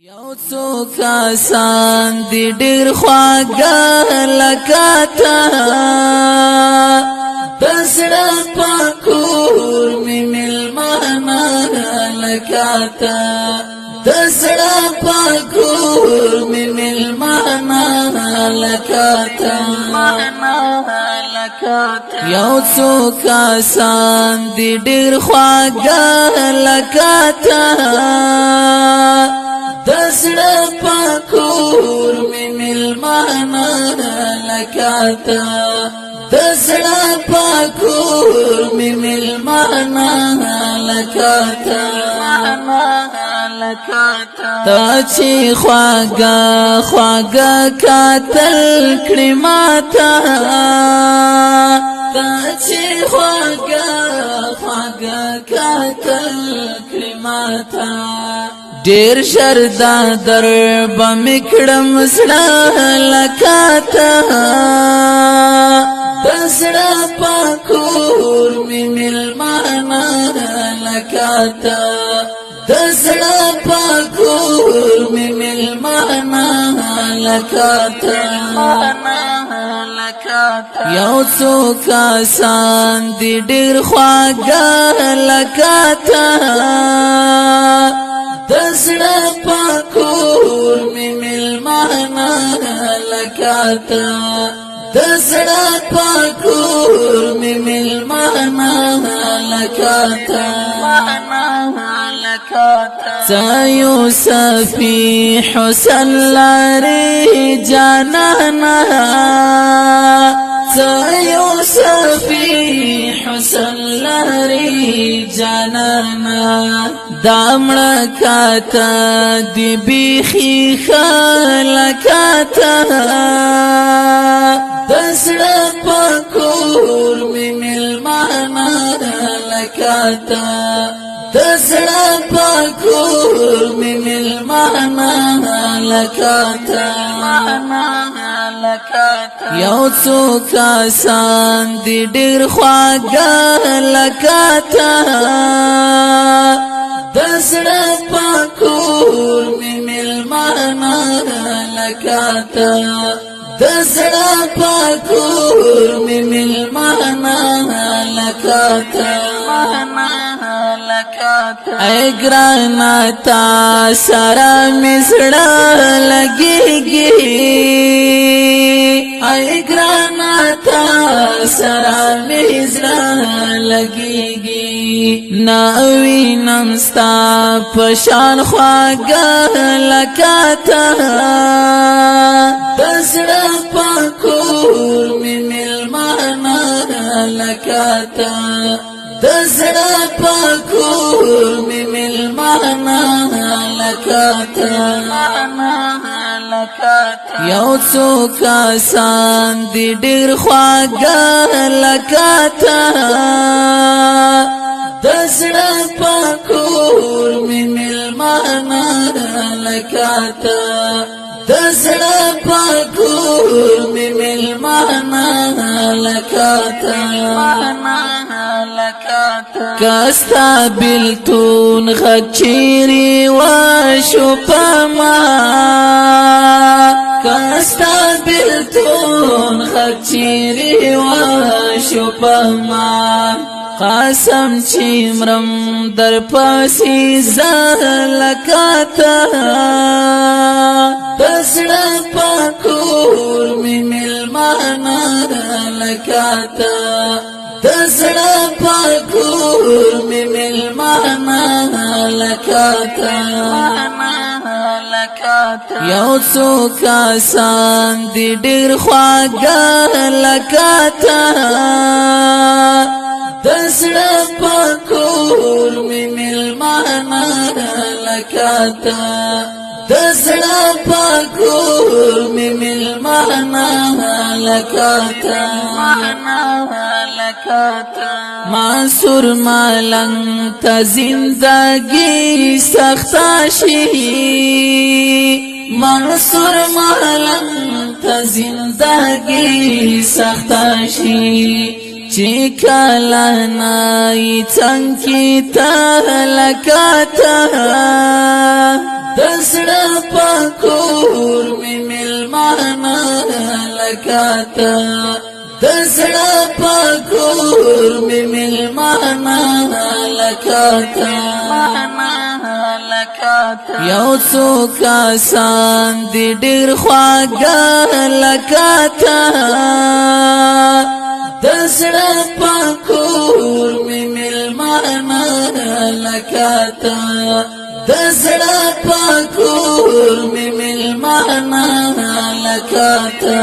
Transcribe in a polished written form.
یو څو کسان دی ډیر خواږه لکاته دسړه پاکور می ملمانا لکاته دسړه پاکور می ملمانا لکاته یو څو کسان دی ډیر خواږه لکاته دسړه پاکور می ملمانا لکاته دسړه پاکور می ملمانا لکاته تا چې خواږه خواږه کاتل کړي ماته تا چې خواږه خواږه کاتل کړي ماته ډیر شردا در بمکړم سړه لکاته دسړه پاکور می ملمانا لکاته دسړه پاکور می ملمانا لکاته یو څو کسان دی ډیر خواږه لکاته دسړه پاکور می ملمانا لکاته دسړه پاکور می ملمانا لکاته یوسفی حسن لاری جانانا یوسفی حسن لاری جانانا دامړه کاته دی بیخی خلکاته دسړه پاکور می ملمانا لکاته دسړه پاکور می ملمانا لکاته یو څو کسان دی ډیر خواږه لکاته دسړه پاکور می ملمانا لکاته دسړه پاکور می ملمانا لکاته ای ګرانا تا سره مزړه لګيږي ای ګرانا تا سره مزړه لګيږي ناوي نمستا پشان خواږه لکاته دسړه پاکور می ملمانا لکاته دسړه پاکور می ملمانا لکاته یو څو کسان دی ډیر خواږه لکاته دسړه پاکور می ملمانا لکاته دسړه پاکور می ملمانا لکاته کستا بلتون غچيري وشو پما کستا بلتون غچيري وشو پما قسم چیمرم در پاسی زلکاته دسړه پاکور می ملمانا لکاته دسړه پاکور می ملمانا لکاته یو څو کسان دی ډیر خواږه لکاته دسړه پاکور می ملمانا لکاته دسړه پاکور می ملمانا لکاته منصور ملنګ ته زندگی سخته شي منصور ملنګ ته زندگی سخته شي چې کله نای څنګه ته لکاته دسړه پکور می ملمانا لکاتا دسړه پکور می ملمانا لکاتا یو څو کسان دی ډیر خواږه لکاتا دسړه پکور می ملمانا لکاتا دسړه پکور می ملمانا لکاتا